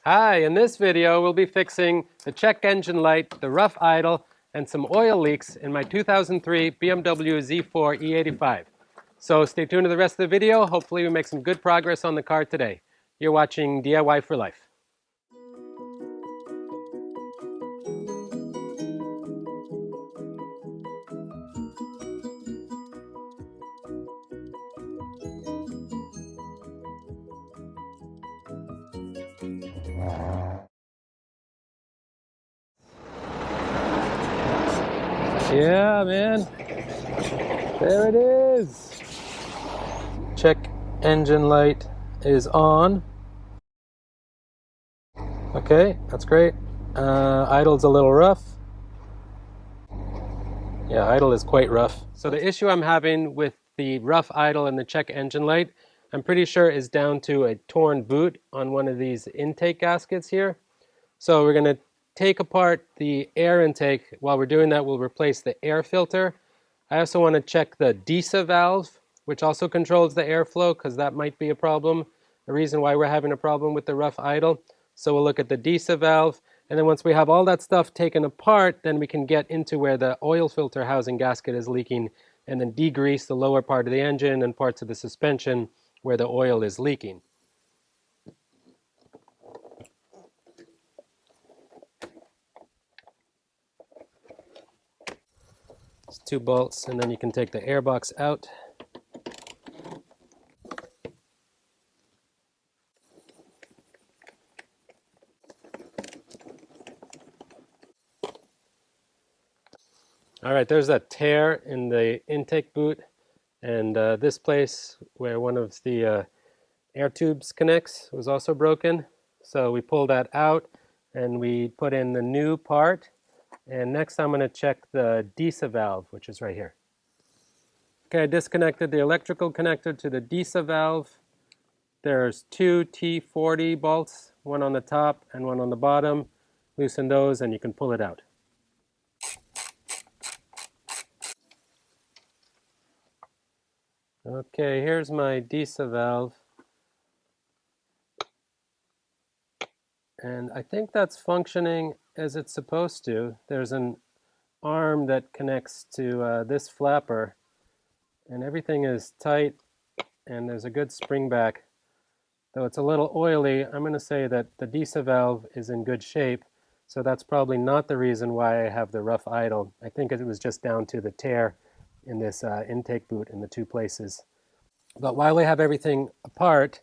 Hi, in this video we'll be fixing the check engine light, the rough idle, and some oil leaks in my 2003 BMW Z4 E85. So stay tuned to the rest of the video. Hopefully we make some good progress on the car today. You're watching DIY for Life. Yeah, man. There it is. Check engine light is on. Okay, that's great. Idle's a little rough. Yeah, idle is quite rough. So the issue I'm having with the rough idle and the check engine light, I'm pretty sure is down to a torn boot on one of these intake gaskets here. So we're going to take apart the air intake. While we're doing that, we'll replace the air filter. I also want to check the DISA valve, which also controls the airflow, because that might be a problem, the reason why we're having a problem with the rough idle. So we'll look at the DISA valve, and then once we have all that stuff taken apart, then we can get into where the oil filter housing gasket is leaking, and then degrease the lower part of the engine and parts of the suspension where the oil is leaking. It's 2 bolts, and then you can take the air box out. All right, there's that tear in the intake boot, and this place where one of the air tubes connects was also broken. So we pulled that out and we put in the new part. And next I'm going to check the DISA valve, which is right here. Okay, I disconnected the electrical connector to the DISA valve. There's 2 T40 bolts, one on the top and one on the bottom. Loosen those and you can pull it out. Okay, here's my DISA valve. And I think that's functioning as it's supposed to. There's an arm that connects to this flapper, and everything is tight, and there's a good spring back. Though it's a little oily, I'm going to say that the DISA valve is in good shape, so that's probably not the reason why I have the rough idle. I think it was just down to the tear in this intake boot in the 2 places. But while we have everything apart,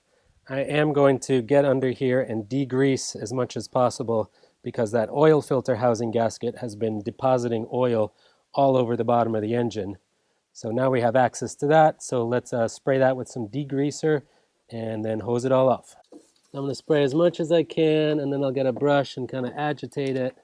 I am going to get under here and degrease as much as possible, because that oil filter housing gasket has been depositing oil all over the bottom of the engine. So now we have access to that, so let's spray that with some degreaser and then hose it all off. I'm going to spray as much as I can, and then I'll get a brush and kind of agitate it.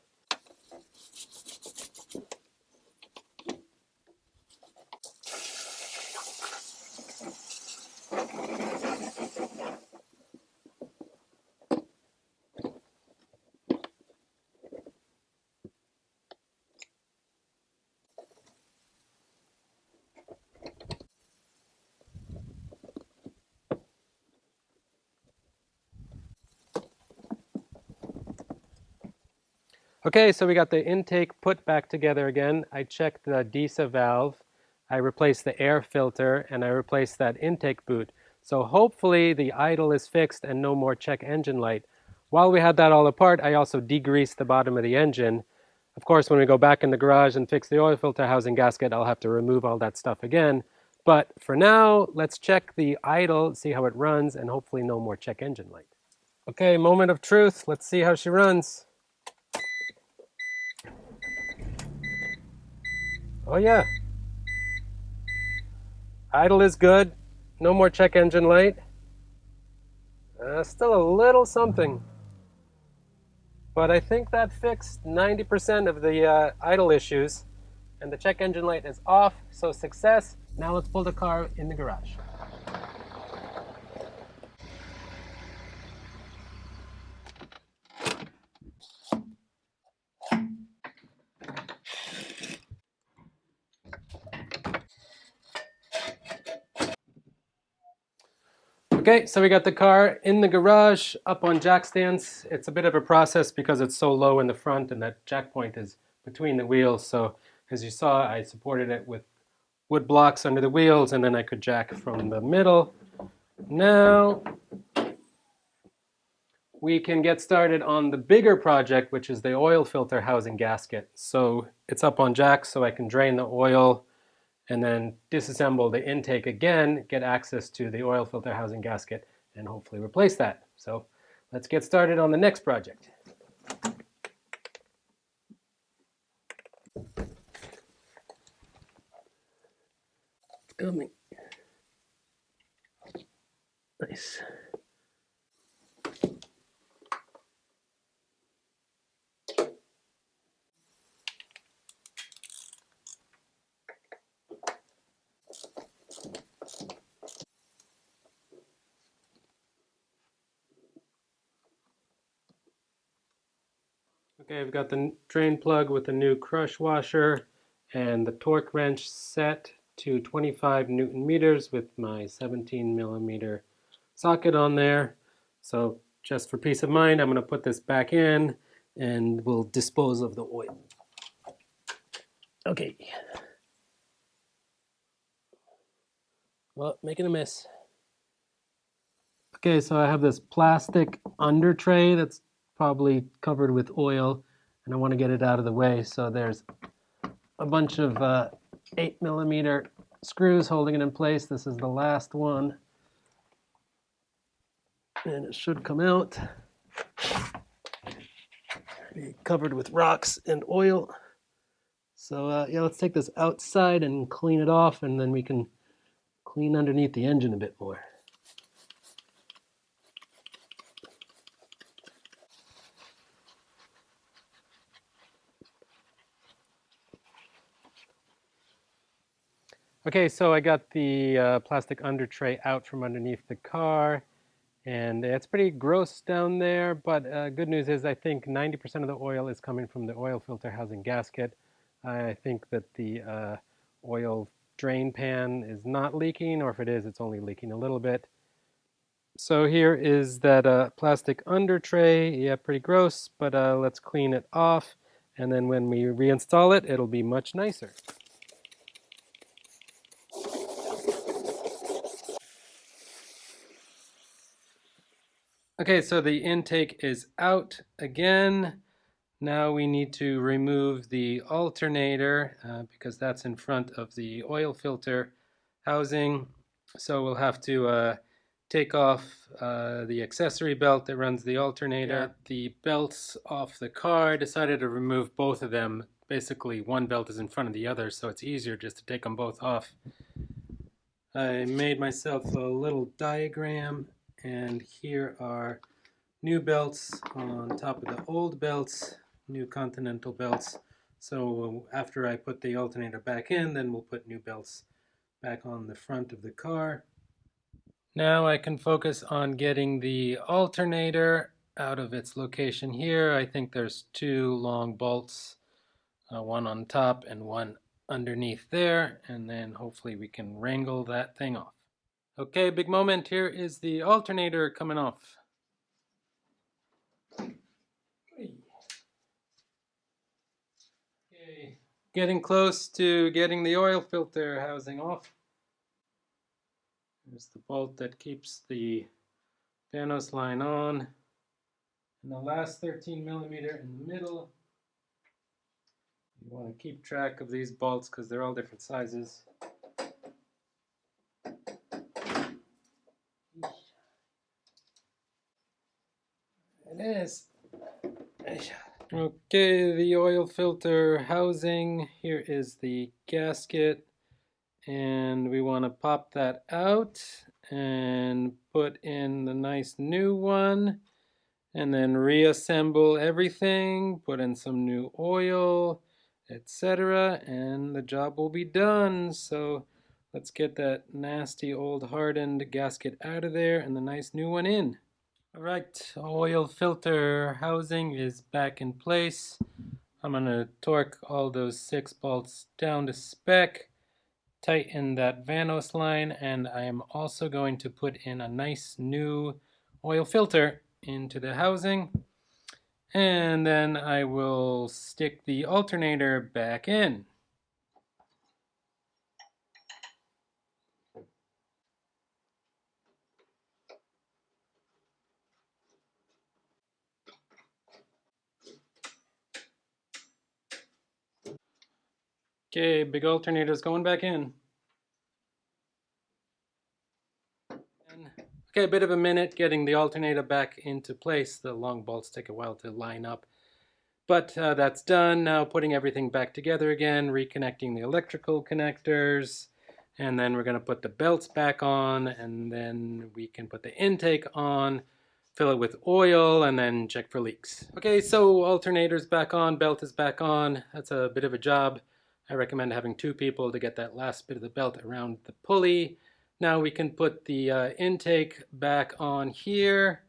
Okay, so we got the intake put back together again. I checked the DISA valve, I replaced the air filter, and I replaced that intake boot. So hopefully the idle is fixed and no more check engine light. While we had that all apart, I also degreased the bottom of the engine. Of course, when we go back in the garage and fix the oil filter housing gasket, I'll have to remove all that stuff again. But for now, let's check the idle, see how it runs, and hopefully no more check engine light. Okay, moment of truth. Let's see how she runs. Oh yeah, idle is good. No more check engine light. Still a little something. But I think that fixed 90% of the idle issues. And the check engine light is off, so success. Now let's pull the car in the garage. Okay, so we got the car in the garage, up on jack stands. It's a bit of a process because it's so low in the front and that jack point is between the wheels. So as you saw, I supported it with wood blocks under the wheels and then I could jack from the middle. Now we can get started on the bigger project, which is the oil filter housing gasket. So it's up on jacks so I can drain the oil and then disassemble the intake again, get access to the oil filter housing gasket, and hopefully replace that. So let's get started on the next project. Coming. Nice. Okay, I've got the drain plug with the new crush washer and the torque wrench set to 25 Newton meters with my 17 millimeter socket on there. So just for peace of mind, I'm going to put this back in and we'll dispose of the oil. Okay. Well, making a mess. Okay, so I have this plastic under tray that's probably covered with oil, and I want to get it out of the way. So there's a bunch of 8 millimeter screws holding it in place. This is the last one, and it should come out. Be covered with rocks and oil. So yeah, let's take this outside and clean it off, and then we can clean underneath the engine a bit more. Okay, so I got the plastic under tray out from underneath the car, and it's pretty gross down there, but good news is I think 90% of the oil is coming from the oil filter housing gasket. I think that the oil drain pan is not leaking, or if it is, it's only leaking a little bit. So here is that plastic under tray. Yeah, pretty gross, but let's clean it off, and then when we reinstall it, it'll be much nicer. Okay, so the intake is out again. Now we need to remove the alternator because that's in front of the oil filter housing. So we'll have to take off the accessory belt that runs the alternator. Got the belts off the car, decided to remove both of them. Basically one belt is in front of the other, so it's easier just to take them both off. I made myself a little diagram, and here are new belts on top of the old belts, new Continental belts. So after I put the alternator back in, then we'll put new belts back on the front of the car. Now I can focus on getting the alternator out of its location here. I think there's two long bolts, one on top and one underneath there, and then hopefully we can wrangle that thing off. Okay, big moment. Here is the alternator coming off. Okay, getting close to getting the oil filter housing off. There's the bolt that keeps the Vanos line on. And the last 13 millimeter in the middle. You want to keep track of these bolts because they're all different sizes. It is. Okay, the oil filter housing. Here is the gasket. And we want to pop that out and put in the nice new one. And then reassemble everything, put in some new oil, etc. And the job will be done. So let's get that nasty old hardened gasket out of there and the nice new one in. All right, oil filter housing is back in place. I'm going to torque all those 6 bolts down to spec tighten that Vanos line, and I am also going to put in a nice new oil filter into the housing, and then I will stick the alternator back in. Okay, big alternator's going back in. Okay, a bit of a minute getting the alternator back into place. The long bolts take a while to line up. But that's done. Now putting everything back together again, reconnecting the electrical connectors, and then we're going to put the belts back on, and then we can put the intake on, fill it with oil, and then check for leaks. Okay, so alternator's back on, belt is back on. That's a bit of a job. I recommend having 2 people to get that last bit of the belt around the pulley. Now we can put the intake back on here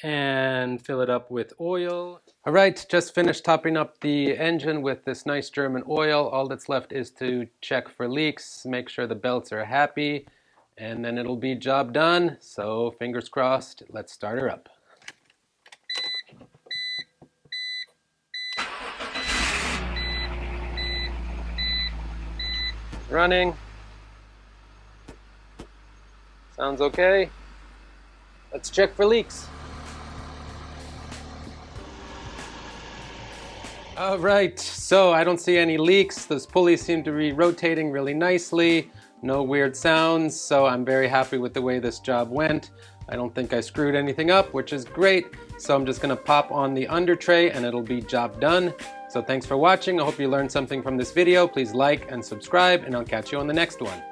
and fill it up with oil. All right, just finished topping up the engine with this nice German oil. All that's left is to check for leaks, make sure the belts are happy, and then it'll be job done. So fingers crossed, let's start her up. Running. Sounds okay. Let's check for leaks. All right, so I don't see any leaks. Those pulleys seem to be rotating really nicely. No weird sounds, so I'm very happy with the way this job went. I don't think I screwed anything up, which is great. So I'm just gonna pop on the under tray and it'll be job done. So thanks for watching. I hope you learned something from this video. Please like and subscribe, and I'll catch you on the next one.